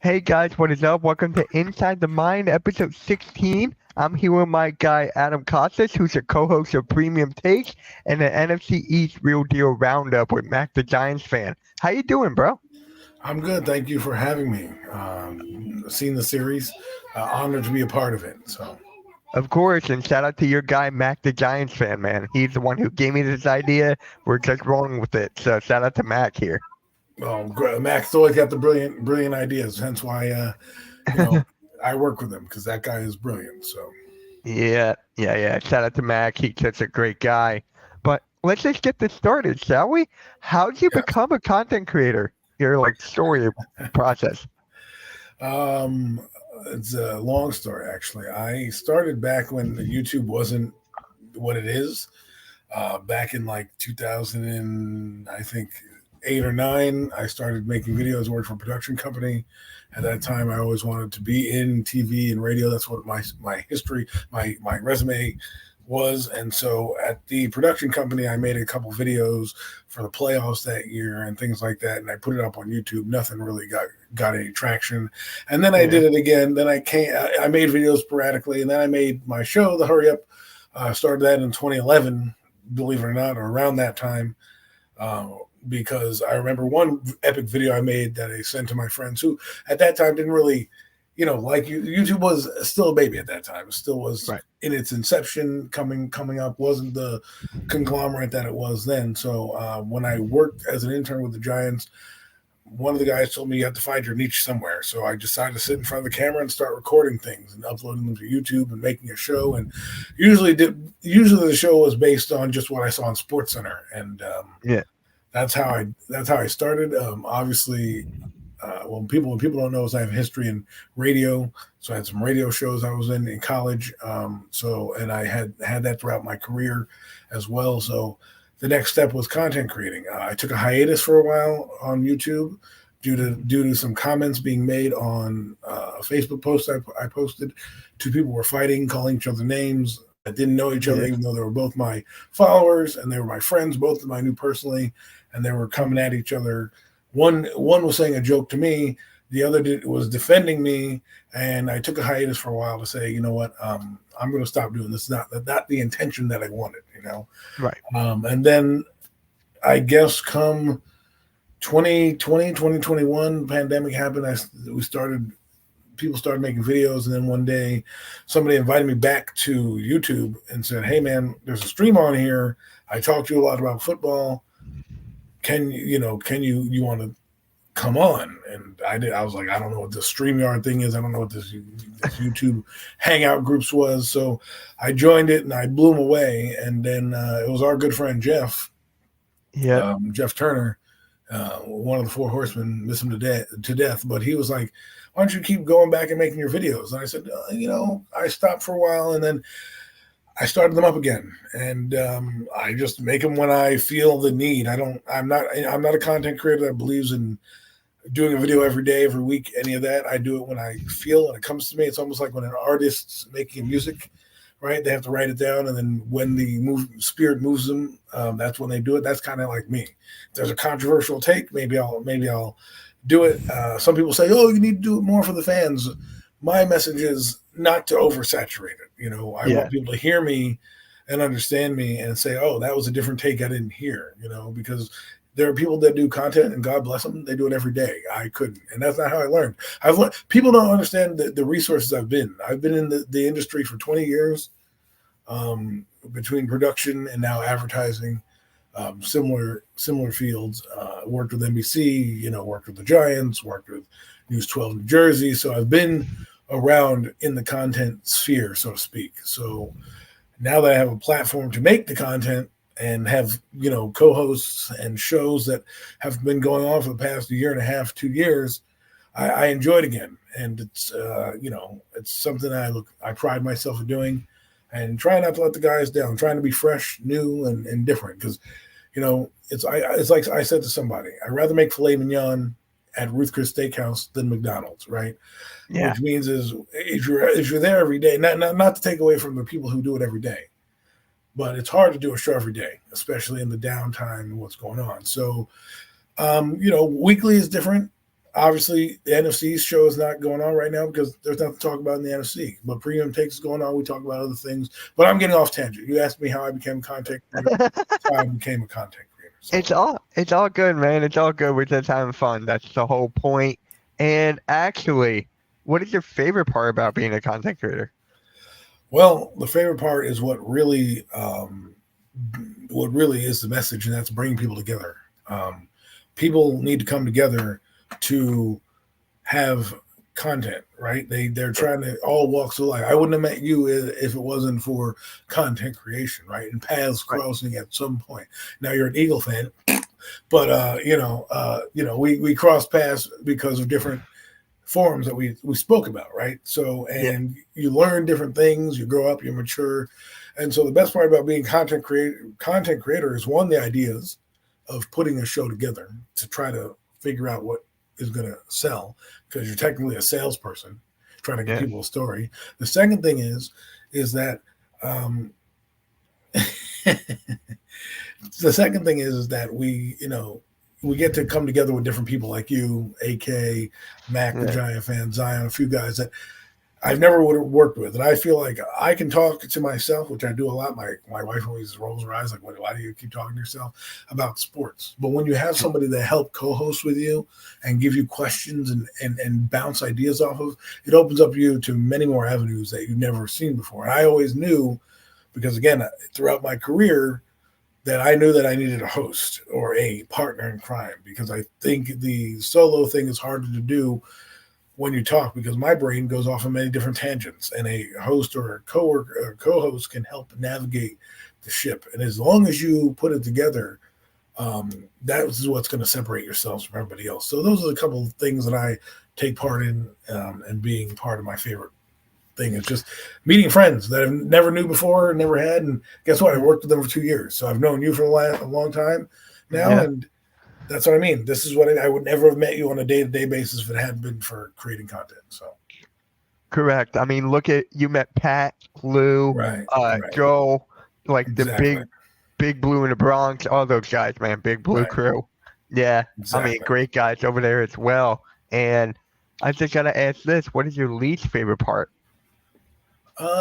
Hey guys, what is up? Welcome to Inside the Mind, episode 16. I'm here with my guy Adam Costas, who's a co-host of Premium Takes and the NFC East Real Deal Roundup with Mac the Giants fan. How you doing, bro? I'm good. Thank you for having me. Seen the series. Honored to be a part of it. So, Of course, and shout out to your guy Mac the Giants fan, man. He's the one who gave me this idea. We're just rolling with it. So shout out to Mac here. Max always got the brilliant ideas. Hence why, you know, I work with him because that guy is brilliant. So, Yeah. Shout out to Mac. He's such a great guy. But let's just get this started, shall we? How did you yeah. become a content creator? Your story process. Um, it's a long story, actually. I started back when YouTube wasn't what it is. Back in like 2000 and I think 8 or 9, I started making videos. Worked for a production company. At that time, I always wanted to be in TV and radio. That's what my history, my resume was. And so at the production company, I made a couple videos for the playoffs that year and things like that. And I put it up on YouTube. Nothing really got any traction. And then I Yeah. did it again. Then I made videos sporadically. And then I made my show, The Hurry Up. Started that in 2011, believe it or not, or around that time. Uh, because I remember one epic video I made that I sent to my friends who at that time didn't really, like YouTube was still a baby at that time. It still was Right. in its inception, coming up, wasn't the conglomerate that it was then. So when I worked as an intern with the Giants, one of the guys told me you have to find your niche somewhere. So I decided to sit in front of the camera and start recording things and uploading them to YouTube and making a show. And usually the show was based on just what I saw on Sports Center. And Yeah. that's how I started. Obviously, when people don't know is I have history in radio, so I had some radio shows I was in college. And I had that throughout my career as well. So the next step was content creating. I took a hiatus for a while on YouTube due to some comments being made on a Facebook post I posted. Two people were fighting, calling each other names that didn't know each other, Yeah. even though they were both my followers and they were my friends. Both of them I knew personally, and they were coming at each other. One was saying a joke to me, the other was defending me, and I took a hiatus for a while to say, you know what, I'm going to stop doing this. Not the intention that I wanted. Right. And then I guess come 2020, 2021, pandemic happened. People started making videos, and then one day somebody invited me back to YouTube and said, hey man, there's a stream on here. I talked to you a lot about football. Can you want to come on? And I was like, I don't know what this StreamYard thing is. I don't know what this YouTube hangout groups was. So I joined it and I blew him away. And then it was our good friend Jeff, Yeah. Jeff Turner, one of the Four Horsemen, miss him to death. But he was like, why don't you keep going back and making your videos? And I said, I stopped for a while and then I started them up again, and I just make them when I feel the need. I'm not a content creator that believes in doing a video every day, every week, any of that. I do it when I feel, when it comes to me. It's almost like when an artist's making music, right? They have to write it down, and then when the spirit moves them, that's when they do it. That's kind of like me. If there's a controversial take, maybe I'll do it. Some people say, "Oh, you need to do it more for the fans." My message is not to oversaturate it. I Yeah. want people to hear me and understand me and say, "Oh, that was a different take I didn't hear." Because there are people that do content, and God bless them, they do it every day. I couldn't, and that's not how I learned. People don't understand the resources I've been. I've been in the industry for 20 years, between production and now advertising. Similar fields. Worked with NBC, worked with the Giants, worked with News 12 New Jersey. So I've been around in the content sphere, so to speak. So now that I have a platform to make the content and have, co-hosts and shows that have been going on for the past year and a half, 2 years, I enjoy it again. And it's something I pride myself in doing and try not to let the guys down, trying to be fresh, new, and different. Because, it's like I said to somebody, I'd rather make filet mignon at Ruth Chris Steakhouse than McDonald's, right? Yeah. Which means is if you're there every day, not to take away from the people who do it every day, but it's hard to do a show every day, especially in the downtime and what's going on. So, weekly is different. obviously the NFC show is not going on right now because there's nothing to talk about in the NFC. But premium takes is going on. We talk about other things. But I'm getting off tangent. You asked me how I became a content creator. That's how I became a content creator. So It's all good, man. It's all good. We're just having fun. That's the whole point. And actually, what is your favorite part about being a content creator? well, the favorite part is what really is the message, and that's bringing people together. Um, People need to come together to have content, right? They're trying to all walks of life. I wouldn't have met you if it wasn't for content creation, right? And paths Right. crossing at some point. Now you're an Eagle fan, but we cross paths because of different forums that we spoke about, right? So, Yeah. and you learn different things, you grow up, you mature, and so the best part about being content creator is one, the ideas of putting a show together to try to figure out what is going to sell because you're technically a salesperson trying to get Yeah. people a story. The second thing is that um, the second thing is that we get to come together with different people like you, AK, Mac, the Yeah. Giant fan, Zion, a few guys that I've never would have worked with, and I feel like I can talk to myself, which I do a lot. My wife always rolls her eyes like, "Why do you keep talking to yourself about sports?" But when you have somebody that help co-host with you and give you questions and bounce ideas off of, it opens up you to many more avenues that you've never seen before. And I always knew because again, throughout my career, that I knew that I needed a host or a partner in crime because I think the solo thing is harder to do when you talk because my brain goes off on many different tangents and a host or a co-worker or co-host can help navigate the ship, and as long as you put it together, that is what's going to separate yourselves from everybody else. So those are the couple of things that I take part in, and being part of my favorite thing is just meeting friends that I never knew before, never had, and guess what, I worked with them for 2 years, so I've known you for a long time now, Yeah. and that's what I mean. This is what I would never have met you on a day to day basis if it hadn't been for creating content. So, Correct. I mean, look at you met Pat, Lou, right, right, Joe, like the exactly, big Blue in the Bronx, all those guys, man, big Blue right, crew. Yeah. I mean, exactly. great guys over there as well. And I just gotta ask this: what is your least favorite part?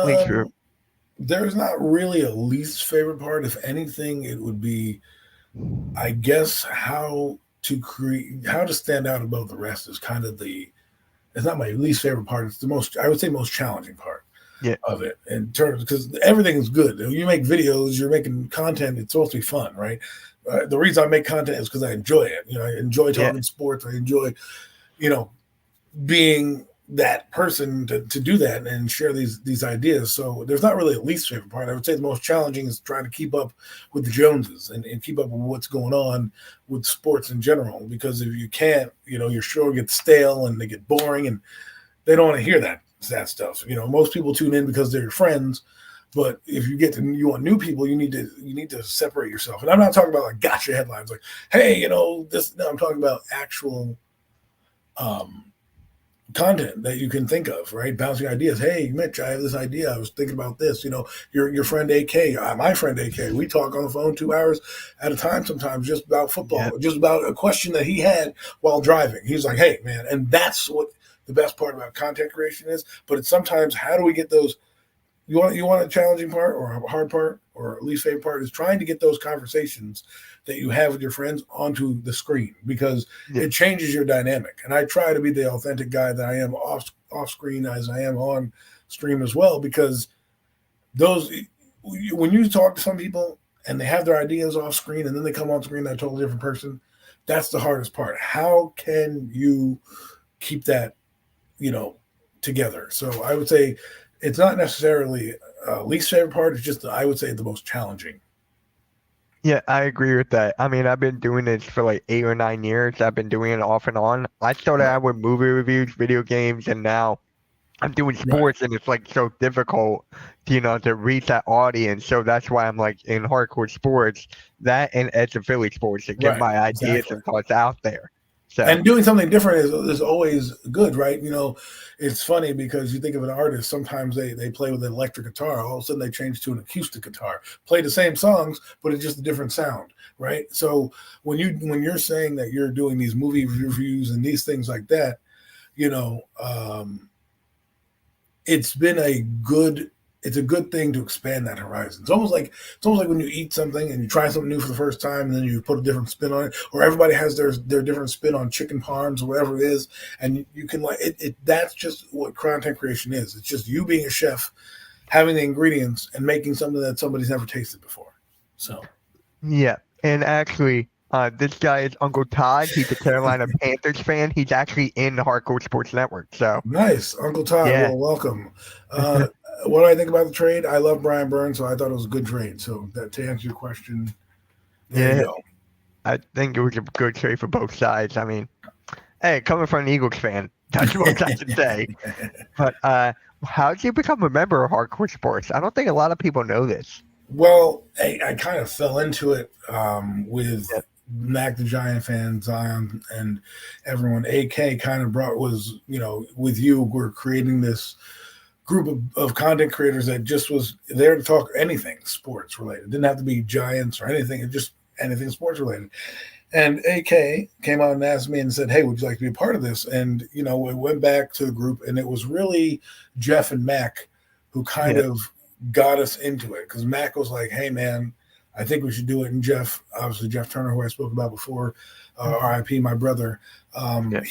Least favorite. Um, there's not really a least favorite part. If anything, it would be, I guess, how to stand out above the rest is kind of the. It's not my least favorite part. It's the most, I would say, most challenging part Yeah. of it in terms because everything is good. You make videos, you're making content. It's supposed to be fun, right? The reason I make content is because I enjoy it. I enjoy Yeah. talking sports. I enjoy, you know, being that person to do that and share these ideas. So there's not really a least favorite part. I would say the most challenging is trying to keep up with the Joneses and keep up with what's going on with sports in general. Because if you can't, your show gets stale and they get boring and they don't want to hear that stuff. Most people tune in because they're your friends. But if you want new people, you need to separate yourself. And I'm not talking about like gotcha headlines like, hey, this. No, I'm talking about actual um, content that you can think of, right? Bouncing ideas. Hey, Mitch, I have this idea. I was thinking about this. Your friend AK, my friend AK. We talk on the phone 2 hours at a time sometimes, just about Yeah. football, just about a question that he had while driving. He's like, hey, man, and that's what the best part about content creation is. But it's sometimes how do we get those you want a challenging part or a hard part or least favorite part is trying to get those conversations that you have with your friends onto the screen because Yeah. it changes your dynamic. And I try to be the authentic guy that I am off screen as I am on stream as well because those when you talk to some people and they have their ideas off screen and then they come on screen they're a totally different person. That's the hardest part. How can you keep that you know, together. So I would say it's not necessarily least favorite part. It's just I would say the most challenging. Yeah, I agree with that. I mean, I've been doing this for like 8 or 9 years. I've been doing it off and on. I started Right. out with movie reviews, video games, and now I'm doing Right. sports, and it's like so difficult, to reach that audience. So that's why I'm like in hardcore sports, that and Edge of Philly sports to get Right. my ideas Exactly. and thoughts out there. So And doing something different is always good, right? It's funny because you think of an artist, sometimes they play with an electric guitar, all of a sudden they change to an acoustic guitar, play the same songs, but it's just a different sound, right? So when you're saying that you're doing these movie reviews and these things like that, you know, it's been it's a good thing to expand that horizon. It's almost like when you eat something and you try something new for the first time and then you put a different spin on it, or everybody has their different spin on chicken parms or whatever it is, and you can like it. That's just what content creation is. It's just you being a chef, having the ingredients and making something that somebody's never tasted before. So yeah, and actually, this guy is Uncle Todd. He's a Carolina Panthers fan. He's actually in the Hardcore Sports Network. So nice, Uncle Todd. yeah, Well, welcome. What do I think about the trade? I love Brian Burns, so I thought it was a good trade. So that to answer your question, there you yeah, go. I think it was a good trade for both sides. I mean, hey, coming from an Eagles fan, that's what I should say. But how did you become a member of Hardcore Sports? I don't think a lot of people know this. Well, I kind of fell into it with Yeah, Mac the Giant fan, Zion, and everyone. AK kind of was, with you, we're creating this group of content creators that just was there to talk anything sports related. It didn't have to be Giants or anything, it just anything sports related. And AK came out and asked me and said, "Hey, would you like to be a part of this?" And we went back to the group, and it was really Jeff and Mac who kind yeah, of got us into it because Mac was like, "Hey, man, I think we should do it." And Jeff, obviously Jeff Turner, who I spoke about before, mhm, RIP, my brother, yeah,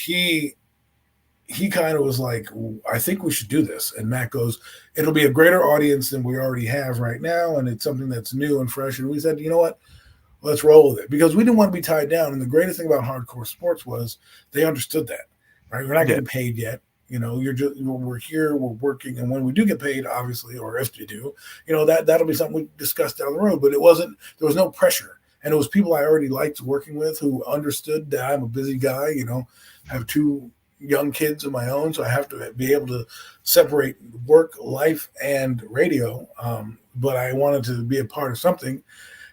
he kind of was like, "I think we should do this." And Matt goes, "It'll be a greater audience than we already have right now, and it's something that's new and fresh." And we said, "You know what? Let's roll with it," because we didn't want to be tied down. And the greatest thing about hardcore sports was they understood that, right? We're not yeah, getting paid yet. We're here, we're working, and when we do get paid, obviously, or if you do, that'll be something we discuss down the road. But it wasn't. There was no pressure, and it was people I already liked working with who understood that I'm a busy guy. Have two young kids of my own, so I have to be able to separate work, life, and radio. But I wanted to be a part of something,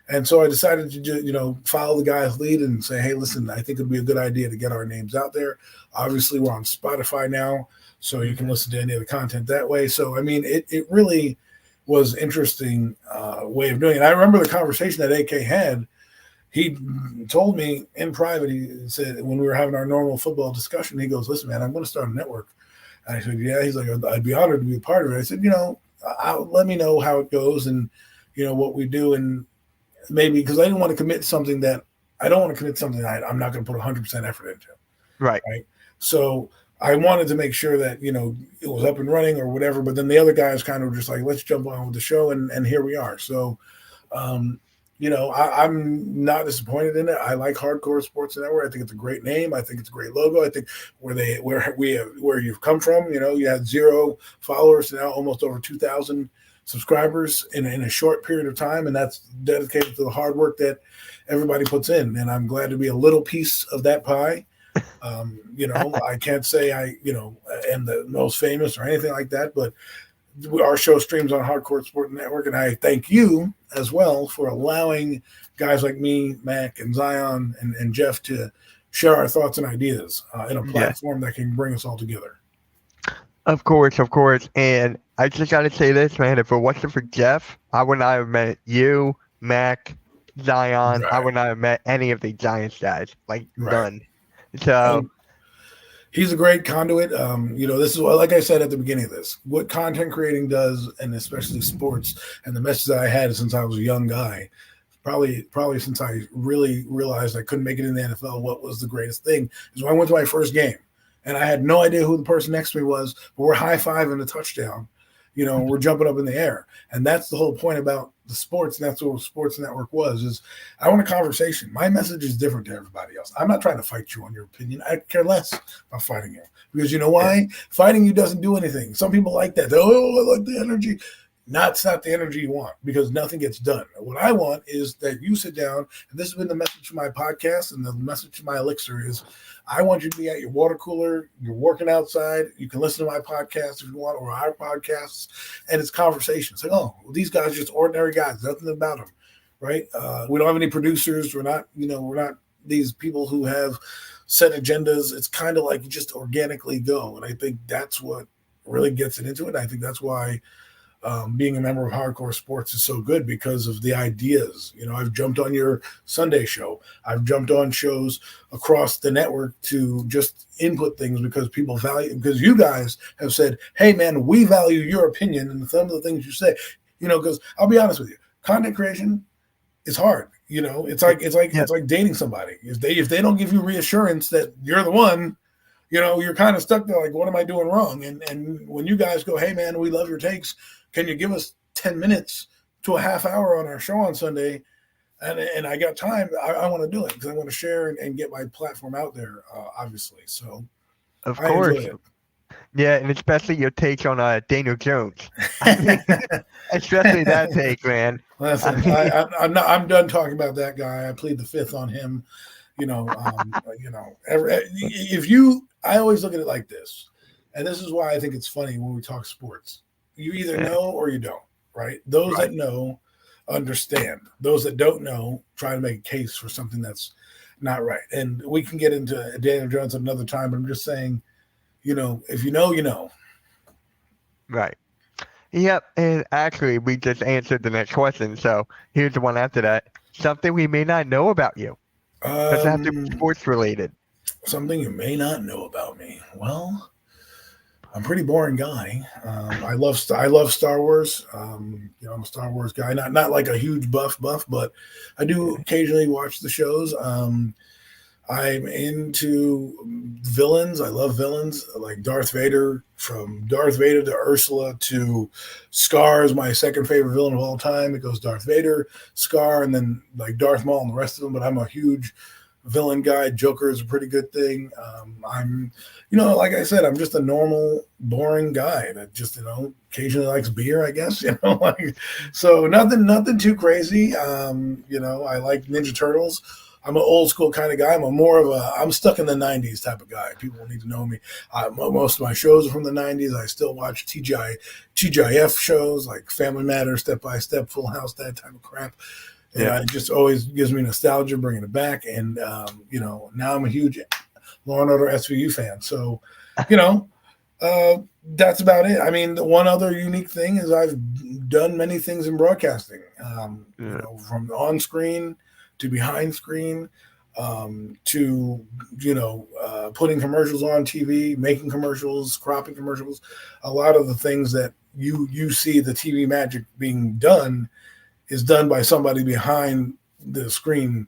and so I decided to just, follow the guy's lead and say, "Hey, listen, I think it'd be a good idea to get our names out there." Obviously, we're on Spotify now, so you can mhm, listen to any of the content that way. So, I mean, it really was interesting way of doing it. I remember the conversation that AK had. He told me in private, he said, when we were having our normal football discussion, he goes, "Listen, man, I'm going to start a network." And I said, "Yeah." He's like, "I'd be honored to be a part of it." I said, let me know how it goes and, what we do. And maybe because I didn't want to commit something that I don't want to commit something that I'm not going to put 100% effort into. right, Right. So I wanted to make sure that, it was up and running or whatever. But then the other guys kind of just like, let's jump on with the show. And here we are. So, um, I'm not disappointed in it. I like Hardcore Sports Network. I think it's a great name. I think it's a great logo. I think where you've come from, you had 0 followers to now almost over 2,000 subscribers in a short period of time, and that's dedicated to the hard work that everybody puts in. And I'm glad to be a little piece of that pie. I can't say am the most famous or anything like that, but our show streams on Hardcore Sport Network, and I thank you as well for allowing guys like me, Mac, and Zion, and Jeff to share our thoughts and ideas in a yeah. platform that can bring us all together. Of course, of course. And I just gotta say this, man. If it wasn't for Jeff, I would not have met you, Mac, Zion. I Right, would not have met any of the Giants guys. Like right. none. So And he's a great conduit. This is what, like I said at the beginning of this, what content creating does, and especially sports, and the message that I had since I was a young guy, probably since I really realized I couldn't make it in the NFL. What was the greatest thing is when I went to my first game, and I had no idea who the person next to me was, but we're high fiving a touchdown. We're jumping up in the air, and that's the whole point about the sports. And that's what Sports Network was. Is I want a conversation. My message is different to everybody else. I'm not trying to fight you on your opinion. I care less about fighting you because you know yeah, why? Fighting you doesn't do anything. Some people like that. I like the energy. It's not the energy you want because nothing gets done. What I want is that you sit down, and this has been the message of my podcast, and the message of my elixir is I want you to be at your water cooler, you're working outside, you can listen to my podcast if you want, or our podcasts, and it's conversations. Like, oh, well, these guys are just ordinary guys, nothing about them, right? We don't have any producers. We're not these people who have set agendas. It's kind of like you just organically go. And I think that's what really gets it into it. I think that's why being a member of Hardcore Sports is so good because of the ideas. I've jumped on your Sunday show. I've jumped on shows across the network to just input things because people value, because you guys have said, hey man, we value your opinion and some of the things you say, because I'll be honest with you, content creation is hard. Yeah, It's like dating somebody. If they don't give you reassurance that you're the one, you're kind of stuck there like, what am I doing wrong? And when you guys go, hey man, we love your takes. Can you give us 10 minutes to a half hour on our show on Sunday? And I got time. I want to do it because I want to share and get my platform out there, obviously. So of I enjoy course. Yeah, and especially your take on Daniel Jones. I mean, it. especially that take, man. I Listen, mean, I'm done talking about that guy. I plead the fifth on him. I always look at it like this, and this is why I think it's funny when we talk sports. You either yeah, know or you don't, right? Those right. that know understand. Those that don't know try to make a case for something that's not right. And we can get into Daniel Jones another time, but I'm just saying, if you know, you know. Right. Yep. And actually, we just answered the next question. So here's the one after that. Something we may not know about you. Doesn't have to be Um, sports related. Something you may not know about me. Well, I'm a pretty boring guy. I love Star Wars. I'm a Star Wars guy. Not like a huge buff, but I do Yeah. occasionally watch the shows. I'm into villains. I love villains like Darth Vader. From Darth Vader to Ursula to Scar is my second favorite villain of all time. It goes Darth Vader, Scar, and then like Darth Maul and the rest of them. But I'm a huge villain guy. Joker is a pretty good thing. Like I said, I'm just a normal, boring guy that just, occasionally likes beer, I guess, like, so nothing too crazy. I like Ninja Turtles. I'm an old school kind of guy. I'm stuck in the 90s type of guy. People need to know me. Most of my shows are from the 90s. I still watch TGIF shows like Family Matters, Step by Step, Full House, that type of crap. And Yeah. it just always gives me nostalgia, bringing it back. And, now I'm a huge Law and Order SVU fan. So, you know, that's about it. I mean, the one other unique thing is I've done many things in broadcasting, Yeah. from on screen to behind screen, to, putting commercials on TV, making commercials, cropping commercials. A lot of the things that you see the TV magic being done is done by somebody behind the screen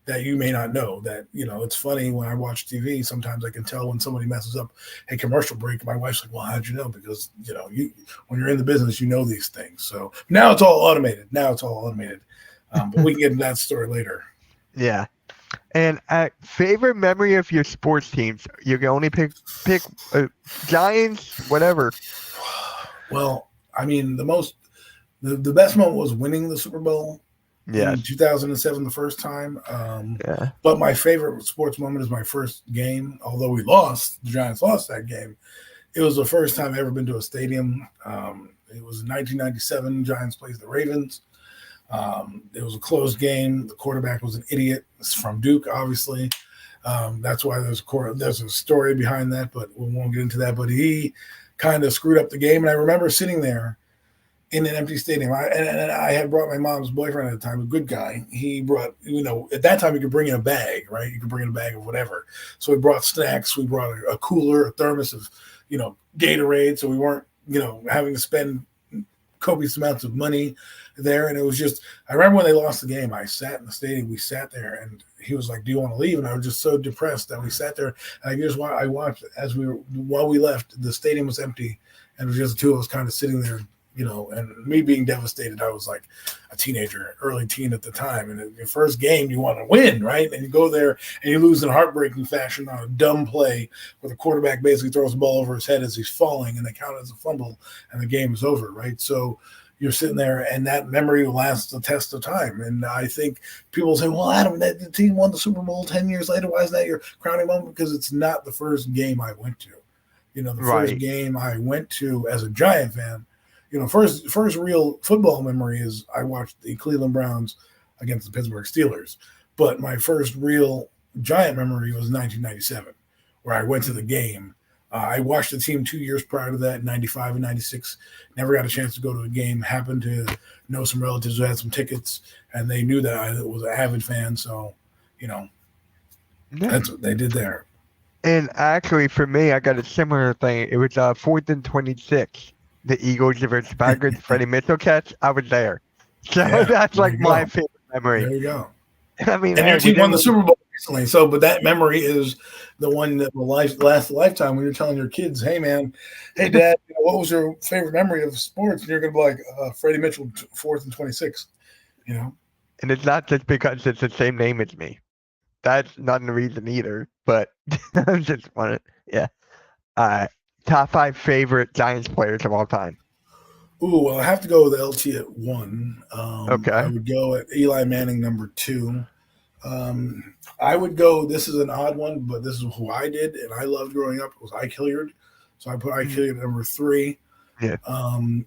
that you may not know. That, it's funny when I watch TV, sometimes I can tell when somebody messes up. Hey, commercial break. My wife's like, well, how'd you know? Because, when you're in the business, you know these things. So now it's all automated. But we can get into that story later. Yeah. And favorite memory of your sports teams? You can only pick Giants, whatever. Well, I mean, the best moment was winning the Super Bowl in Yes. 2007, the first time. Yeah. But my favorite sports moment is my first game. Although the Giants lost that game. It was the first time I ever been to a stadium. It was in 1997. Giants played the Ravens. It was a closed game. The quarterback was an idiot. It's from Duke, obviously. That's why there's a story behind that, but we won't get into that. But he kind of screwed up the game, and I remember sitting there in an empty stadium. And I had brought my mom's boyfriend at the time, a good guy. He brought, at that time you could bring in a bag, right? You could bring in a bag of whatever. So we brought snacks. We brought a cooler, a thermos of, Gatorade. So we weren't, having to spend copious amounts of money there. And it was just, I remember when they lost the game, I sat in the stadium, we sat there, and he was like, do you want to leave? And I was just so depressed that we sat there. And I watched while we left, the stadium was empty, and it was just the two of us kind of sitting there, and me being devastated. I was like a teenager, early teen at the time. And your first game, you want to win, right? And you go there and you lose in heartbreaking fashion on a dumb play where the quarterback basically throws the ball over his head as he's falling, and they count it as a fumble, and the game is over, right? So you're sitting there, and that memory will last the test of time. And I think people say, well, Adam, the team won the Super Bowl 10 years later. Why is that your crowning moment? Because it's not the first game I went to. The first Right. game I went to as a Giant fan, first real football memory is I watched the Cleveland Browns against the Pittsburgh Steelers. But my first real Giant memory was 1997, where I went to the game. I watched the team 2 years prior to that, 95 and 96. Never got a chance to go to a game. Happened to know some relatives who had some tickets, and they knew that I was an avid fan. So, you know, Yeah. that's what they did there. And actually, for me, I got a similar thing. It was 4th and 26. The Eagles versus Packers, Freddie Mitchell catch. I was there. So Yeah, that's there like you my go. favorite memory. There you go. I mean, And hey, your we team won didn't the win. Super Bowl recently. So, but that memory is the one that will last a lifetime when you're telling your kids, hey, man, hey, dad, what was your favorite memory of sports? And you're going to be like, Freddie Mitchell, 4th and 26, you know? And it's not just because it's the same name as me. That's not the reason either. But I just wanted, yeah. Top 5 favorite Giants players of all time. Ooh, well, I have to go with LT at 1. I Okay. would go at Eli Manning number 2. I would go, this is an odd one, but this is who I did, and I loved growing up, was Ike Hilliard. So I put Ike Mm, Hilliard at number 3. yeah. Um,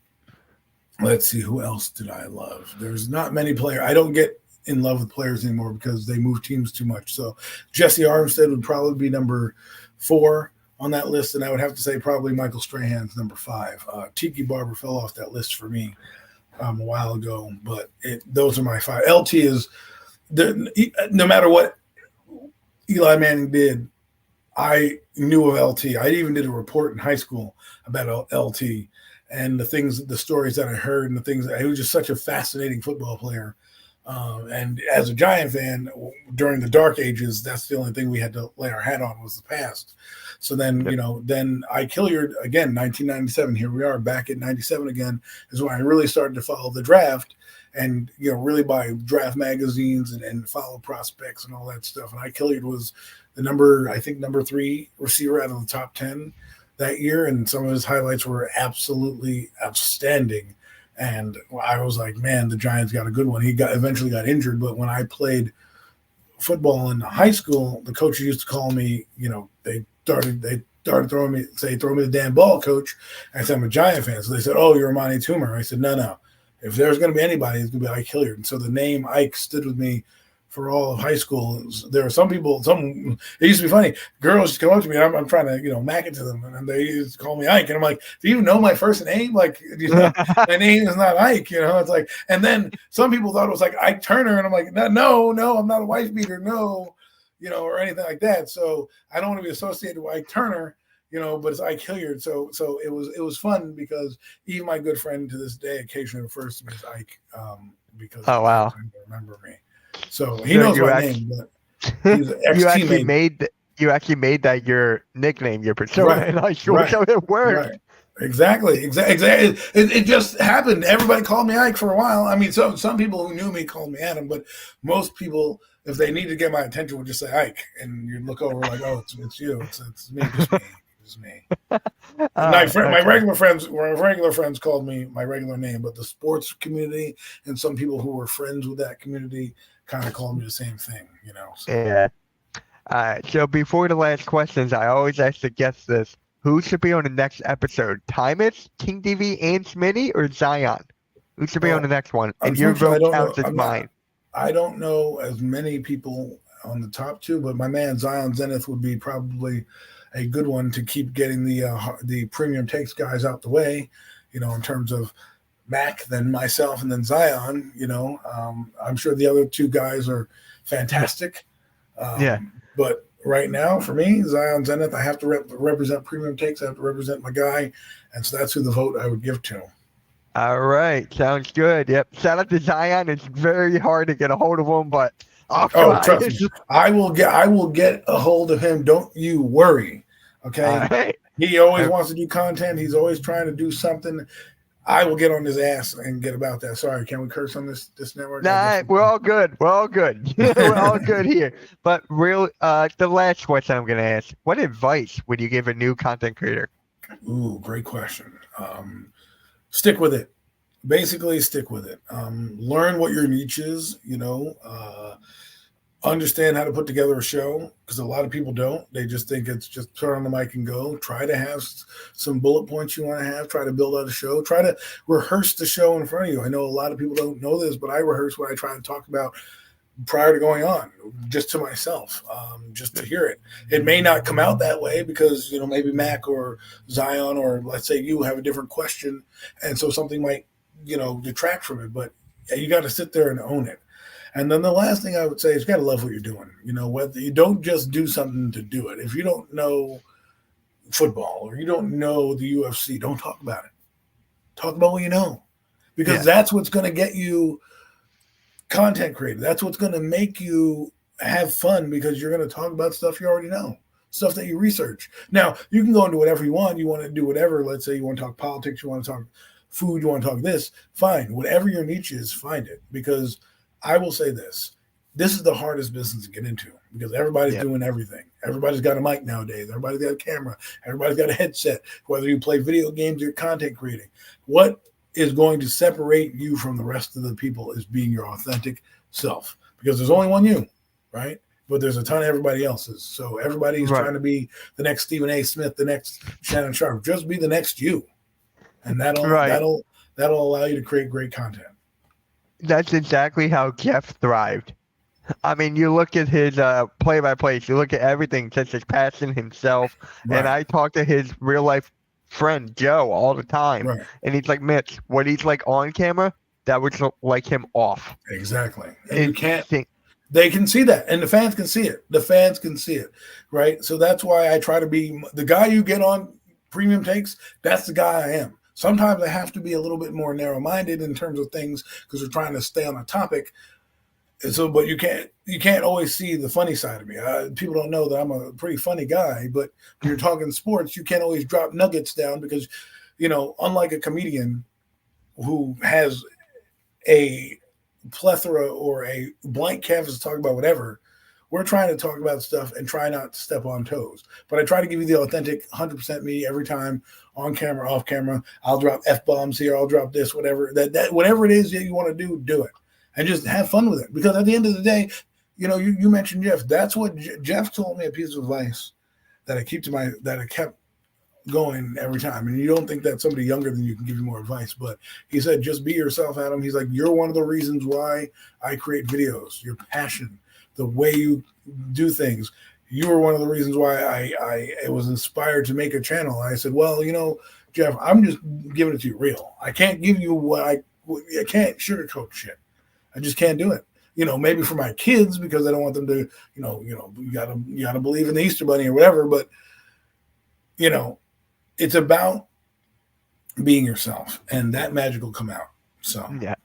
let's see, who else did I love? There's not many players. I don't get in love with players anymore because they move teams too much. So Jesse Armstead would probably be number 4 on that list, and I would have to say probably Michael Strahan's number 5. Tiki Barber fell off that list for me a while ago, but those are my 5. LT is no matter what Eli Manning did, I knew of LT. I even did a report in high school about LT and the stories that I heard, and the things that he was just such a fascinating football player. And as a Giant fan, during the dark ages, that's the only thing we had to lay our hat on was the past. So then, Yep. then Ike Hilliard, again, 1997, here we are back at 97 again, is when I really started to follow the draft and, really buy draft magazines and follow prospects and all that stuff. And Ike Hilliard was number 3 receiver out of the top 10 that year. And some of his highlights were absolutely outstanding. And I was like, man, the Giants got a good one. He eventually got injured, but when I played football in high school, the coaches used to call me. They started throwing me, throw me the damn ball, coach. I said, I'm a Giant fan. So they said, oh, you're a Monty Toomer. I said, no. If there's going to be anybody, it's going to be Ike Hilliard. And so the name Ike stood with me for all of high school. There are some people, it used to be funny. Girls just come up to me and I'm trying to, mack it to them. And they used to call me Ike. And I'm like, do you know my first name? Like, my name is not Ike, it's like, and then some people thought it was like Ike Turner. And I'm like, no, I'm not a wife beater. No, or anything like that. So I don't want to be associated with Ike Turner, but it's Ike Hilliard. So it was fun because even my good friend to this day occasionally refers to me as Ike because Oh, wow. he remember me. So he So knows you my actually, name, but he's an ex-teammate. you actually made that your nickname, your persona in high school. Right, So it worked. right. Exactly. It just happened. Everybody called me Ike for a while. I mean, some people who knew me called me Adam, but most people, if they need to get my attention, would just say Ike, and you'd look over like, oh, it's you. It's me, just me. My Okay. regular friends called me my regular name, but the sports community and some people who were friends with that community kind of called me the same thing, So. Yeah. All right. So before the last questions, I always ask the guests this. Who should be on the next episode? Timus, King DV, and Smitty, or Zion? Who should be on the Well, next one? And your unfortunately, I vote don't know. counts as mine. I don't know as many people on the top 2, but my man Zion Zenith would be probably a good one to keep getting the premium takes guys out the way, in terms of Mac, then myself, and then Zion. I'm sure the other 2 guys are fantastic. Yeah. But right now, for me, Zion Zenith, I have to represent premium takes. I have to represent my guy, and so that's who the vote I would give to. All right. Sounds good. Yep. Shout out to Zion. It's very hard to get a hold of him, but I'll try. Trust me, I will get a hold of him. Don't you worry. Okay. All right. He always wants to do content. He's always trying to do something. I will get on his ass and get about that. Sorry, can we curse on this network? Nah, we're all good. We're all good. We're all good here. But the last question I'm gonna ask: what advice would you give a new content creator? Ooh, great question. Stick with it. Basically, stick with it. Learn what your niche is. Understand how to put together a show, because a lot of people don't. They just think it's just turn on the mic and go. Try to have some bullet points you want to have. Try to build out a show. Try to rehearse the show in front of you. I know a lot of people don't know this, but I rehearse what I try to talk about prior to going on, just to myself, just to hear it. It may not come out that way because, maybe Mac or Zion, or let's say you have a different question. And so something might, detract from it, but you got to sit there and own it. And then the last thing I would say is you got to love what you're doing. Whether you don't just do something to do it. If you don't know football or you don't know the UFC, don't talk about it. Talk about what you know, because that's what's going to get you content created. That's what's going to make you have fun, because you're going to talk about stuff you already know, stuff that you research. Now, you can go into whatever you want. You want to do whatever. Let's say you want to talk politics, you want to talk food, you want to talk this. Fine. Whatever your niche is, find it. Because I will say this is the hardest business to get into, because everybody's doing everything. Everybody's got a mic nowadays. Everybody's got a camera. Everybody's got a headset, whether you play video games or content creating. What is going to separate you from the rest of the people is being your authentic self, because there's only one you, right? But there's a ton of everybody else's. So everybody's trying to be the next Stephen A. Smith, the next Shannon Sharp. Just be the next you, and that'll allow you to create great content. That's exactly how Jeff thrived. I mean, you look at his play-by-plays, you look at everything, such as passion himself, and I talk to his real-life friend Joe all the time, and he's like, Mitch, what he's like on camera, that was like him off. Exactly. And you can't. They can see that, and the fans can see it. The fans can see it, right? So that's why I try to be the guy you get on Premium Takes. That's the guy I am. Sometimes I have to be a little bit more narrow-minded in terms of things, because we're trying to stay on a topic. And so, but you can't always see the funny side of me. People don't know that I'm a pretty funny guy, but when you're talking sports, you can't always drop nuggets down, because, unlike a comedian who has a plethora or a blank canvas to talk about whatever, we're trying to talk about stuff and try not to step on toes. But I try to give you the authentic 100% me every time, on camera, off camera. I'll drop F-bombs here. I'll drop this, whatever. That whatever it is that you want to do it. And just have fun with it. Because at the end of the day, you mentioned Jeff. That's what Jeff told me, a piece of advice that I kept going every time. And you don't think that somebody younger than you can give you more advice, but he said, just be yourself, Adam. He's like, you're one of the reasons why I create videos. Your passion, the way you do things. You were one of the reasons why I was inspired to make a channel. I said, well, Jeff, I'm just giving it to you real. I can't give you I can't sugarcoat shit. I just can't do it. Maybe for my kids, because I don't want them to, you gotta believe in the Easter Bunny or whatever. But, it's about being yourself, and that magic will come out. So yeah.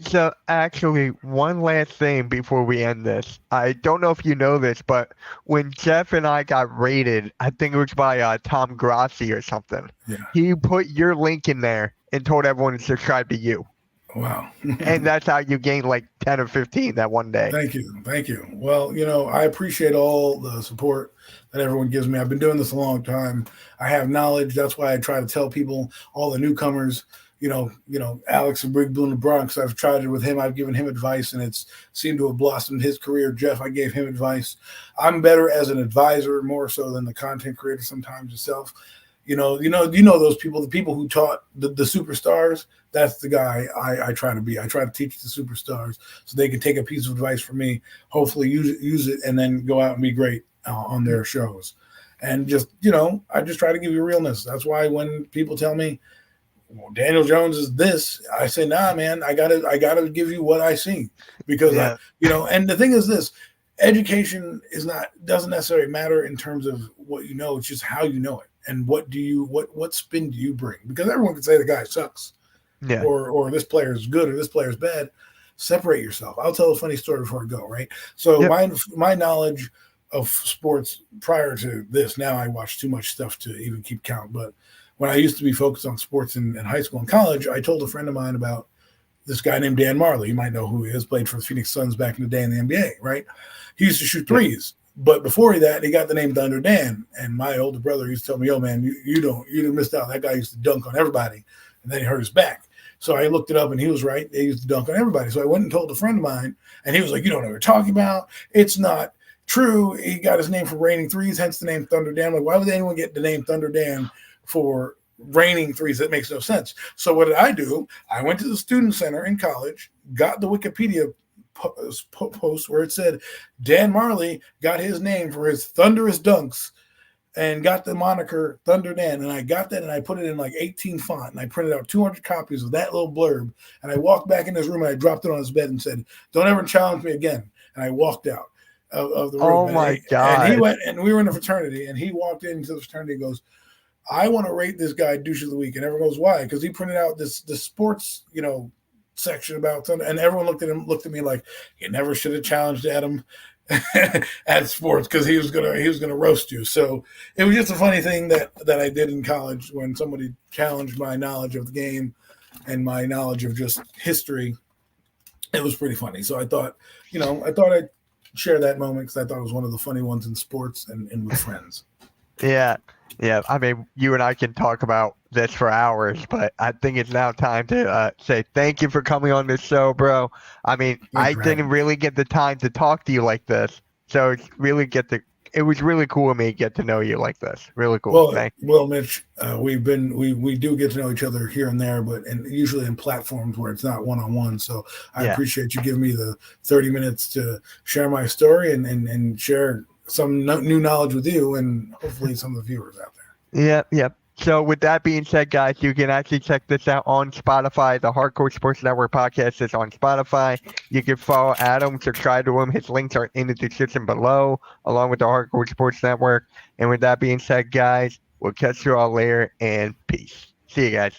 So actually, one last thing before we end this. I don't know if you know this, but when Jeff and I got rated, I think it was by Tom Grassi or something. Yeah. He put your link in there and told everyone to subscribe to you. Wow. And that's how you gained like 10 or 15 that one day. Thank you. Well, I appreciate all the support that everyone gives me. I've been doing this a long time. I have knowledge. That's why I try to tell people, all the newcomers, Alex and Big Blue in the Bronx, I've tried it with him. I've given him advice, and it's seemed to have blossomed his career. Jeff, I gave him advice. I'm better as an advisor more so than the content creator sometimes yourself. Those people, the people who taught the superstars. That's the guy I try to be. I try to teach the superstars so they can take a piece of advice from me, hopefully use it, and then go out and be great on their shows. And just, I just try to give you realness. That's why when people tell me, well, Daniel Jones is this, I say, nah, man, I gotta give you what I see, because and the thing is this. Education doesn't necessarily matter in terms of what you know. It's just how you know it, and what spin do you bring? Because everyone can say the guy sucks, or this player is good, or this player is bad. Separate yourself. I'll tell a funny story before I go. Right. So my knowledge of sports prior to this, now I watch too much stuff to even keep count. But when I used to be focused on sports in high school and college, I told a friend of mine about this guy named Dan Marley. You might know who he is. Played for the Phoenix Suns back in the day in the NBA. Right. He used to shoot threes, but before that, he got the name Thunder Dan. And my older brother used to tell me, "Yo, man, you missed out. That guy used to dunk on everybody, and then he hurt his back." So I looked it up, and he was right. They used to dunk on everybody. So I went and told a friend of mine, and he was like, "You don't know what you're talking about. It's not true. He got his name for raining threes, hence the name Thunder Dan." I'm like, why would anyone get the name Thunder Dan for raining threes? That makes no sense. So what did I do? I went to the student center in college, got the Wikipedia post where it said Dan Marley got his name for his thunderous dunks and got the moniker Thunder Dan. And I got that and I put it in like 18 font and I printed out 200 copies of that little blurb. And I walked back in his room and I dropped it on his bed and said, "Don't ever challenge me again." And I walked out of the room. Oh my God. And he went, and we were in a fraternity, and he walked into the fraternity and goes, "I want to rate this guy douche of the week." And everyone goes, "Why?" Because he printed out this sports, section about Thunder, and everyone looked at me like, "You never should have challenged Adam at sports because he was gonna roast you." So it was just a funny thing that I did in college when somebody challenged my knowledge of the game and my knowledge of just history. It was pretty funny. So I thought I'd share that moment because I thought it was one of the funny ones in sports and with friends. Yeah. I mean, you and I can talk about this for hours, but I think it's now time to say thank you for coming on this show, bro. I mean, I didn't really get the time to talk to you like this, so it was really cool of me to get to know you like this. Really cool. Well, Mitch, we do get to know each other here and there, and usually in platforms where it's not one-on-one. So I appreciate you giving me the 30 minutes to share my story and share some new knowledge with you and hopefully some of the viewers out there. Yeah. So with that being said, guys, you can actually check this out on Spotify. The Hardcore Sports Network podcast is on Spotify. You can follow Adam, subscribe to him. His links are in the description below, along with the Hardcore Sports Network. And with that being said, guys, we'll catch you all later, and peace. See you guys.